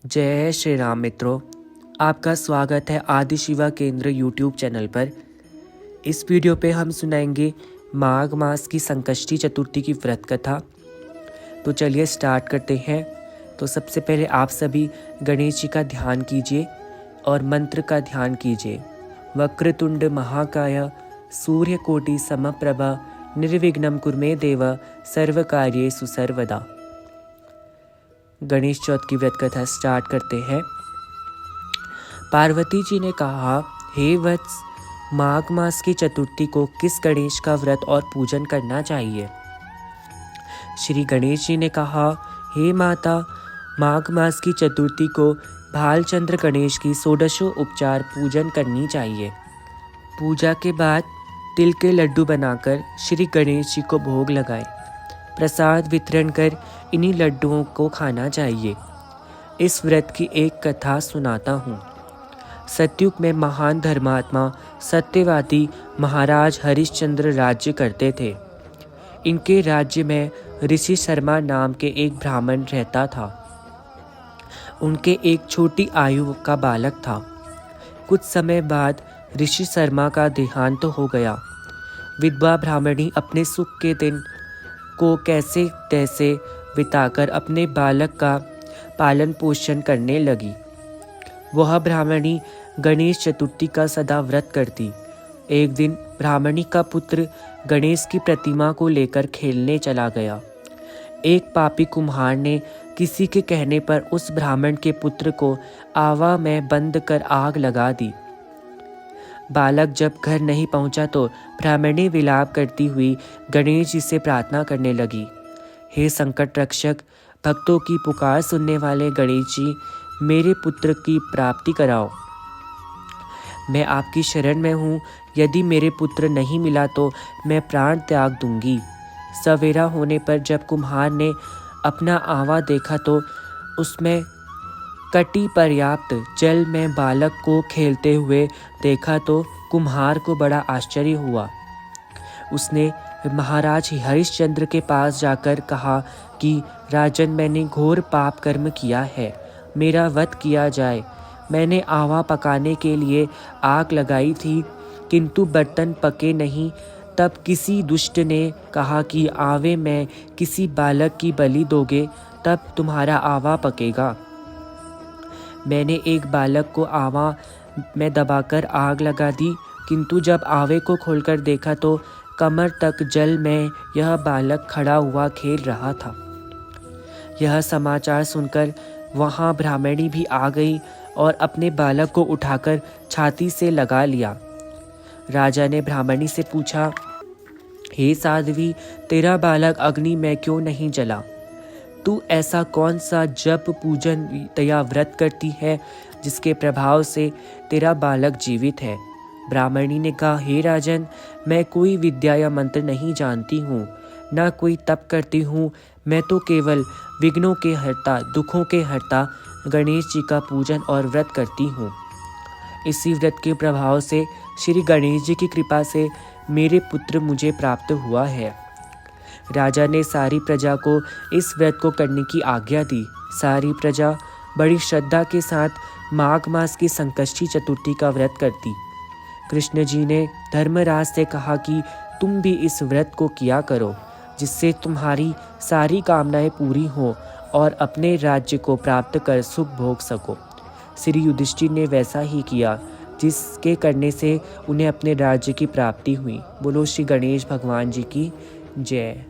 जय श्री राम मित्रों, आपका स्वागत है आदि शिवा केंद्र यूट्यूब चैनल पर। इस वीडियो पे हम सुनाएंगे माघ मास की संकष्टी चतुर्थी की व्रत कथा। तो चलिए स्टार्ट करते हैं। तो सबसे पहले आप सभी गणेश जी का ध्यान कीजिए और मंत्र का ध्यान कीजिए। वक्रतुंड महाकाय सूर्यकोटि समप्रभा निर्विघ्नं कुरु देव सर्वकार्येषु सर्वदा। गणेश चौथ की व्रत कथा स्टार्ट करते हैं। पार्वती जी ने कहा, हे वत्स, माघ मास की चतुर्थी को किस गणेश का व्रत और पूजन करना चाहिए? श्री गणेश जी ने कहा, हे माता, माघ मास की चतुर्थी को भालचंद्र गणेश की षोडशो उपचार पूजन करनी चाहिए। पूजा के बाद तिल के लड्डू बनाकर श्री गणेश जी को भोग लगाएं। प्रसाद वितरण कर इन्हीं लड्डुओं को खाना चाहिए। इस व्रत की एक कथा सुनाता हूँ। सतयुग में महान धर्मात्मा सत्यवादी महाराज हरिश्चंद्र राज्य करते थे। इनके राज्य में ऋषि शर्मा नाम के एक ब्राह्मण रहता था। उनके एक छोटी आयु का बालक था। कुछ समय बाद ऋषि शर्मा का देहांत हो गया। विधवा ब्राह्मणी अपने सुख के दिन को कैसे तैसे बिताकर अपने बालक का पालन पोषण करने लगी। वह ब्राह्मणी गणेश चतुर्थी का सदा व्रत करती। एक दिन ब्राह्मणी का पुत्र गणेश की प्रतिमा को लेकर खेलने चला गया। एक पापी कुम्हार ने किसी के कहने पर उस ब्राह्मण के पुत्र को आवा में बंद कर आग लगा दी। बालक जब घर नहीं पहुंचा तो ब्राह्मणी विलाप करती हुई गणेश जी से प्रार्थना करने लगी, हे संकट रक्षक, भक्तों की पुकार सुनने वाले गणेश जी, मेरे पुत्र की प्राप्ति कराओ। मैं आपकी शरण में हूँ। यदि मेरे पुत्र नहीं मिला तो मैं प्राण त्याग दूंगी। सवेरा होने पर जब कुम्हार ने अपना आवा देखा तो उसमें कटी पर्याप्त जल में बालक को खेलते हुए देखा तो कुम्हार को बड़ा आश्चर्य हुआ। उसने महाराज हरिश्चंद्र के पास जाकर कहा कि राजन, मैंने घोर पाप कर्म किया है, मेरा वध किया जाए। मैंने आवा पकाने के लिए आग लगाई थी, किंतु बर्तन पके नहीं। तब किसी दुष्ट ने कहा कि आवे में किसी बालक की बलि दोगे तब तुम्हारा आवा पकेगा। मैंने एक बालक को आवा में दबाकर आग लगा दी, किंतु जब आवे को खोलकर देखा तो कमर तक जल में यह बालक खड़ा हुआ खेल रहा था। यह समाचार सुनकर वहां ब्राह्मणी भी आ गई और अपने बालक को उठाकर छाती से लगा लिया। राजा ने ब्राह्मणी से पूछा, हे साध्वी, तेरा बालक अग्नि में क्यों नहीं जला? तू ऐसा कौन सा जप पूजन या व्रत करती है जिसके प्रभाव से तेरा बालक जीवित है? ब्राह्मणी ने कहा, हे राजन, मैं कोई विद्या या मंत्र नहीं जानती हूँ, ना कोई तप करती हूँ। मैं तो केवल विघ्नों के हर्ता, दुखों के हर्ता गणेश जी का पूजन और व्रत करती हूँ। इसी व्रत के प्रभाव से श्री गणेश जी की कृपा से मेरे पुत्र मुझे प्राप्त हुआ है। राजा ने सारी प्रजा को इस व्रत को करने की आज्ञा दी। सारी प्रजा बड़ी श्रद्धा के साथ माघ मास की संकष्टी चतुर्थी का व्रत करती। कृष्ण जी ने धर्मराज से कहा कि तुम भी इस व्रत को किया करो, जिससे तुम्हारी सारी कामनाएं पूरी हों और अपने राज्य को प्राप्त कर सुख भोग सको। श्री युधिष्ठिर ने वैसा ही किया, जिसके करने से उन्हें अपने राज्य की प्राप्ति हुई। बोलो श्री गणेश भगवान जी की जय।